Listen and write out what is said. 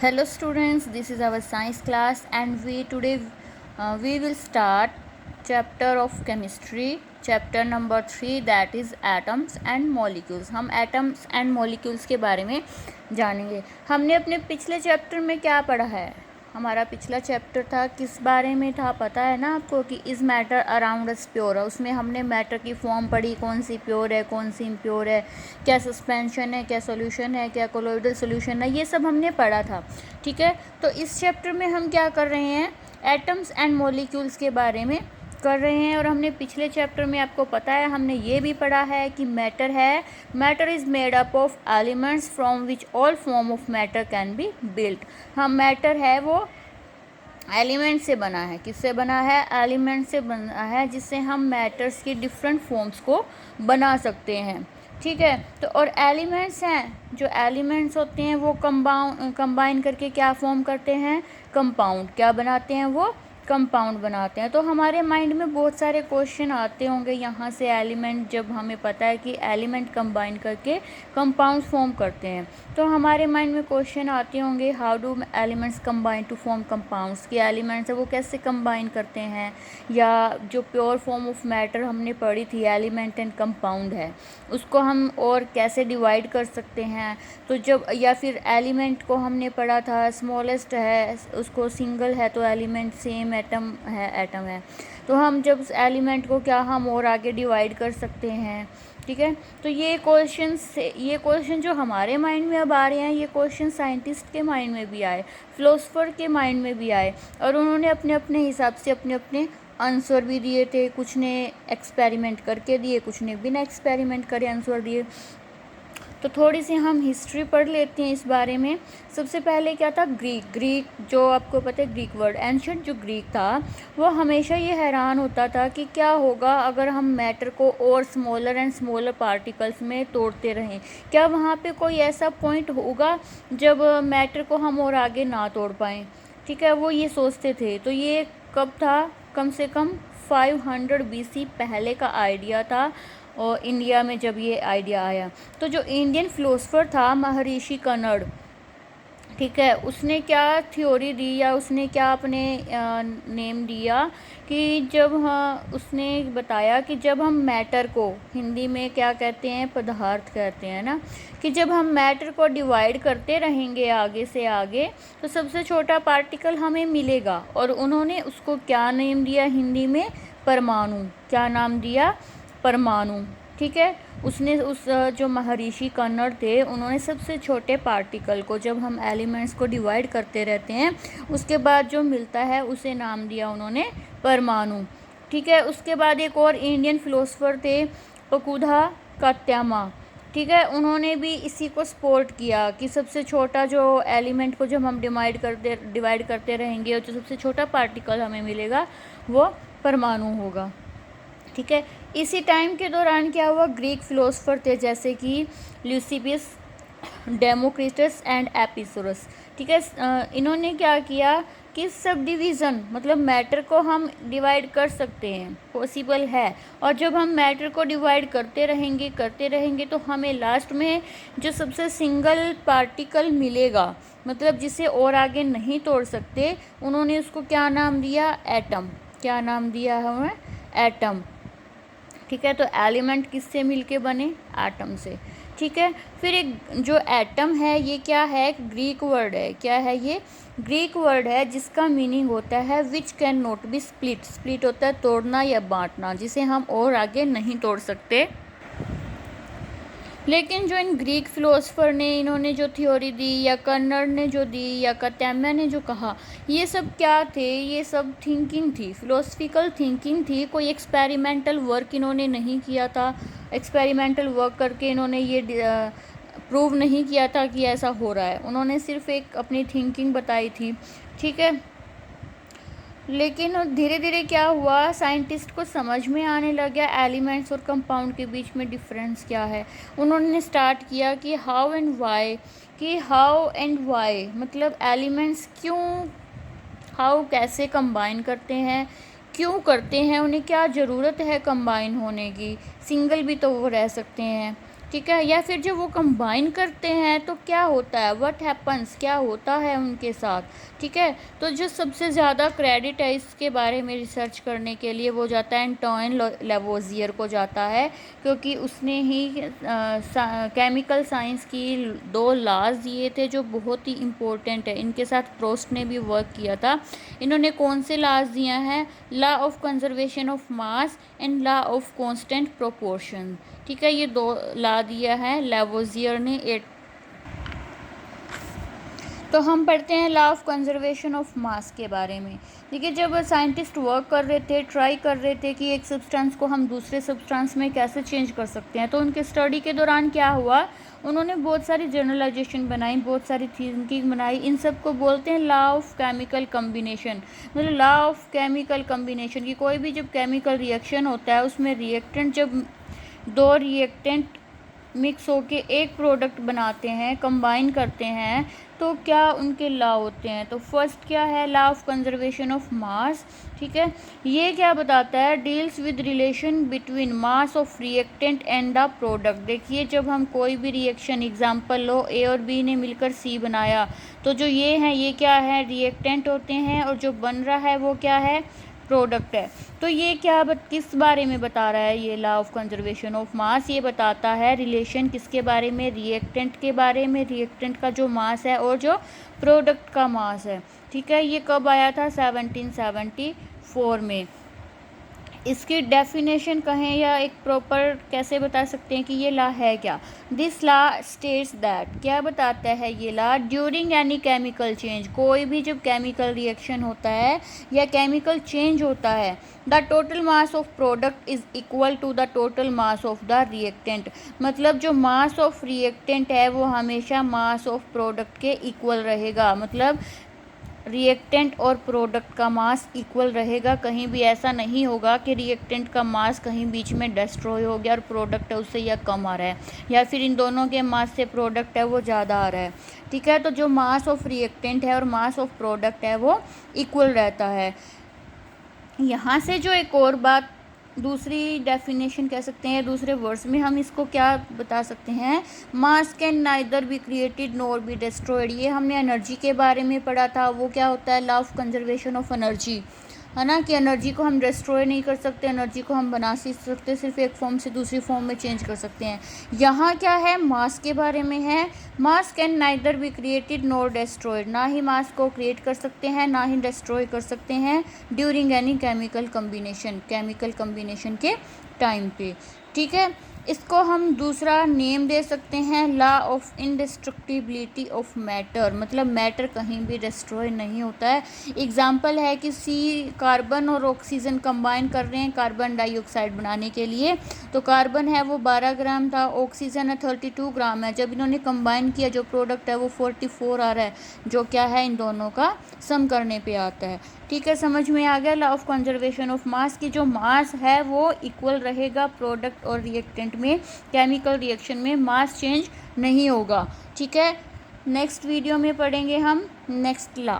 Hello students, this is our science class and we will start chapter of chemistry, chapter number 3, that is atoms and molecules. हम atoms and molecules के बारे में जानेंगे। हमने अपने पिछले चैप्टर में क्या पढ़ा है? हमारा पिछला चैप्टर था किस बारे में था, पता है ना आपको, कि is matter around us pure है। उसमें हमने मैटर की फॉर्म पढ़ी, कौन सी प्योर है, कौन सी इम्प्योर है, क्या सस्पेंशन है, क्या सॉल्यूशन है, क्या कोलोइडल सॉल्यूशन है, ये सब हमने पढ़ा था। ठीक है, तो इस चैप्टर में हम क्या कर रहे हैं, एटम्स एंड मॉलिक्यूल्स के बारे में कर रहे हैं। और हमने पिछले चैप्टर में, आपको पता है, हमने ये भी पढ़ा है कि matter is made up of elements from which all form of matter can be built. हम मैटर है वो एलिमेंट से बना है। किससे बना है? एलिमेंट से बना है, जिससे हम मैटर्स की डिफरेंट फॉर्म्स को बना सकते हैं। ठीक है, तो और एलिमेंट्स हैं, जो एलिमेंट्स होते हैं वो कंबाइन करके क्या फॉर्म करते हैं? कंपाउंड। क्या बनाते हैं वो? कंपाउंड बनाते हैं। तो हमारे माइंड में बहुत सारे क्वेश्चन आते होंगे यहाँ से एलिमेंट, जब हमें पता है कि एलिमेंट कंबाइन करके कंपाउंड फॉर्म करते हैं, तो हमारे माइंड में क्वेश्चन आते होंगे, how do elements combine to form compounds. कि एलिमेंट्स है वो कैसे कंबाइन करते हैं, या जो प्योर फॉर्म ऑफ मैटर हमने पढ़ी थी, एलिमेंट एंड कंपाउंड है, उसको हम और कैसे डिवाइड कर सकते हैं। तो जब, या फिर एलिमेंट को हमने पढ़ा था, स्मॉलेस्ट है उसको सिंगल है तो एलिमेंट, सेम एटम है, तो हम जब एलिमेंट को क्या हम और आगे डिवाइड कर सकते हैं। ठीक है, तो ये क्वेश्चन जो हमारे माइंड में अब आ रहे हैं, ये क्वेश्चन साइंटिस्ट के माइंड में भी आए, फिलोसफर के माइंड में भी आए, और उन्होंने अपने अपने हिसाब से अपने अपने आंसर भी दिए थे। कुछ ने एक्सपेरिमेंट करके दिए, कुछ ने बिना एक्सपेरिमेंट करे आंसर दिए। तो थोड़ी सी हम हिस्ट्री पढ़ लेते हैं इस बारे में। सबसे पहले क्या था? ग्रीक जो आपको पता है, ग्रीक वर्ड, एंशिएंट जो ग्रीक था वो हमेशा ये हैरान होता था कि क्या होगा अगर हम मैटर को और स्मॉलर एंड स्मॉलर पार्टिकल्स में तोड़ते रहें। क्या वहाँ पे कोई ऐसा पॉइंट होगा जब मैटर को हम और आगे ना तोड़ पाएँ? ठीक है, वो ये सोचते थे। तो ये कब था? कम से कम 500 BC पहले का आइडिया था, और इंडिया में जब ये आइडिया आया, तो जो इंडियन फिलोसफर था महर्षि कनड, ठीक है, उसने क्या थ्योरी दी, या उसने क्या अपने नेम दिया कि जब, हाँ, उसने बताया कि जब हम मैटर को, हिंदी में क्या कहते हैं? पदार्थ कहते हैं ना, कि जब हम मैटर को डिवाइड करते रहेंगे आगे से आगे, तो सबसे छोटा पार्टिकल हमें मिलेगा। और उन्होंने उसको क्या नेम दिया हिंदी में? परमाणु। क्या नाम दिया? परमाणु। ठीक है, उसने जो महर्षि कन्नड़ थे, उन्होंने सबसे छोटे पार्टिकल को, जब हम एलिमेंट्स को डिवाइड करते रहते हैं उसके बाद जो मिलता है, उसे नाम दिया उन्होंने परमाणु। ठीक है, उसके बाद एक और इंडियन फिलोसफर थे, पकुधा कात्यामा। ठीक है, उन्होंने भी इसी को सपोर्ट किया कि सबसे छोटा जो एलिमेंट को जब हम डिवाइड करते रहेंगे, और जो सबसे छोटा पार्टिकल हमें मिलेगा वो परमाणु होगा। ठीक है, इसी टाइम के दौरान क्या हुआ, ग्रीक फिलोसफर थे जैसे कि ल्यूसिपियस, डेमोक्रिटस एंड एपिसोरस। ठीक है, इन्होंने क्या किया कि सब डिवीज़न, मतलब मैटर को हम डिवाइड कर सकते हैं, पॉसिबल है। और जब हम मैटर को डिवाइड करते रहेंगे तो हमें लास्ट में जो सबसे सिंगल पार्टिकल मिलेगा, मतलब जिसे और आगे नहीं तोड़ सकते, उन्होंने उसको क्या नाम दिया? एटम। क्या नाम दिया हमें? एटम। ठीक है, तो एलिमेंट किससे मिलके बने? एटम से। ठीक है, फिर एक जो एटम है, ये क्या है? एक ग्रीक वर्ड है। क्या है ये? ग्रीक वर्ड है, जिसका मीनिंग होता है which can not be split. Split होता है तोड़ना या बांटना, जिसे हम और आगे नहीं तोड़ सकते। लेकिन जो इन ग्रीक फिलोसफर ने, इन्होंने जो थ्योरी दी, या कन्नड़ ने जो दी, या कात्यायन ने जो कहा, ये सब क्या थे? ये सब थिंकिंग थी, फिलोसफिकल थिंकिंग थी। कोई एक्सपेरिमेंटल वर्क इन्होंने नहीं किया था। एक्सपेरिमेंटल वर्क करके इन्होंने ये प्रूव नहीं किया था कि ऐसा हो रहा है। उन्होंने सिर्फ एक अपनी थिंकिंग बताई थी। ठीक है, लेकिन धीरे धीरे क्या हुआ, साइंटिस्ट को समझ में आने लग गया एलिमेंट्स और कंपाउंड के बीच में डिफरेंस क्या है। उन्होंने स्टार्ट किया कि हाउ एंड वाई, मतलब एलिमेंट्स क्यों, हाउ कैसे कंबाइन करते हैं, क्यों करते हैं, उन्हें क्या ज़रूरत है कंबाइन होने की, सिंगल भी तो वो रह सकते हैं। ठीक है। या फिर जब वो कंबाइन करते हैं तो क्या होता है, व्हाट हैपन्स, क्या होता है उनके साथ, ठीक है। तो जो सबसे ज़्यादा क्रेडिट है इसके बारे में रिसर्च करने के लिए वो जाता है एंटोइन लेवोजियर को जाता है, क्योंकि उसने ही केमिकल साइंस की 2 लॉज दिए थे जो बहुत ही इम्पोर्टेंट है। इनके साथ प्रोस्ट ने भी वर्क किया था। इन्होंने कौन से लॉज दिया है, law of conservation of mass and law of constant proportion, ठीक है। ये 2 लॉ दिया है लेवोजियर ने। तो हम पढ़ते हैं law of conservation of mass के बारे में। देखिए, जब साइंटिस्ट वर्क कर रहे थे, ट्राई कर रहे थे कि एक सब्सटेंस को हम दूसरे सब्सटेंस में कैसे चेंज कर सकते हैं, तो उनके स्टडी के दौरान क्या हुआ, उन्होंने बहुत सारी जनरलाइजेशन बनाई, बहुत सारी थिंकिंग बनाई। इन सब को बोलते हैं लॉ ऑफ केमिकल कम्बिनेशन। मतलब लॉ ऑफ केमिकल कम्बिनेशन की कोई भी जब केमिकल रिएक्शन होता है उसमें रिएक्टेंट, जब 2 रिएक्टेंट मिक्स होके एक प्रोडक्ट बनाते हैं, कंबाइन करते हैं, तो क्या उनके लॉ होते हैं। तो फर्स्ट क्या है, law of conservation of mass, ठीक है। ये क्या बताता है, deals with relation between mass of reactant and the product. देखिए, जब हम कोई भी रिएक्शन, एग्जांपल लो ए और बी ने मिलकर सी बनाया, तो जो ये हैं ये क्या है, रिएक्टेंट होते हैं, और जो बन रहा है वो क्या है, प्रोडक्ट है। तो ये क्या किस बारे में बता रहा है, ये law of conservation of mass, ये बताता है रिलेशन किसके बारे में, रिएक्टेंट के बारे में, रिएक्टेंट का जो मास है और जो प्रोडक्ट का मास है, ठीक है। ये कब आया था, 1774 में। इसकी डेफिनेशन कहें या एक प्रॉपर कैसे बता सकते हैं कि ये लॉ है क्या। दिस लॉ स्टेट्स दैट, क्या बताता है ये law, during any chemical change, कोई भी जब केमिकल रिएक्शन होता है या केमिकल चेंज होता है, the total mass of product is equal to the total mass of the reactant. मतलब जो मास ऑफ रिएक्टेंट है वो हमेशा मास ऑफ प्रोडक्ट के इक्वल रहेगा। मतलब रिएक्टेंट और प्रोडक्ट का मास इक्वल रहेगा। कहीं भी ऐसा नहीं होगा कि रिएक्टेंट का मास कहीं बीच में डिस्ट्रॉय हो गया और प्रोडक्ट है उससे या कम आ रहा है, या फिर इन दोनों के मास से प्रोडक्ट है वो ज़्यादा आ रहा है, ठीक है। तो जो मास ऑफ रिएक्टेंट है और मास ऑफ प्रोडक्ट है वो इक्वल रहता है। यहाँ से जो एक और बात, दूसरी डेफिनेशन कह सकते हैं, दूसरे वर्ड्स में हम इसको क्या बता सकते हैं, मास can neither be created nor be destroyed. ये हमने एनर्जी के बारे में पढ़ा था, वो क्या होता है, law of conservation of energy, है ना, कि एनर्जी को हम डिस्ट्रॉय नहीं कर सकते, एनर्जी को हम बना सकते, सिर्फ एक फॉर्म से दूसरी फॉर्म में चेंज कर सकते हैं। यहाँ क्या है, मास के बारे में है, मास can neither be created nor destroyed, ना ही मास को क्रिएट कर सकते हैं ना ही डिस्ट्रॉय कर सकते हैं during any chemical combination, chemical combination के टाइम पे, ठीक है। इसको हम दूसरा नेम दे सकते हैं लॉ ऑफ इंडिस्ट्रक्टिबिलिटी ऑफ मैटर। मतलब मैटर कहीं भी डिस्ट्रॉय नहीं होता है। एग्जांपल है कि कार्बन और ऑक्सीजन कंबाइन कर रहे हैं कार्बन डाइऑक्साइड बनाने के लिए, तो कार्बन है वो 12 ग्राम था, ऑक्सीजन है 32 ग्राम है। जब इन्होंने कंबाइन किया जो प्रोडक्ट है वो 44 आ रहा है, जो क्या है इन दोनों का सम करने पे आता है, ठीक है। समझ में आ गया law of conservation of mass की जो मास है वो इक्वल रहेगा प्रोडक्ट और रिएक्टेंट में, केमिकल रिएक्शन में मास चेंज नहीं होगा, ठीक है। नेक्स्ट वीडियो में पढ़ेंगे हम नेक्स्ट लॉ।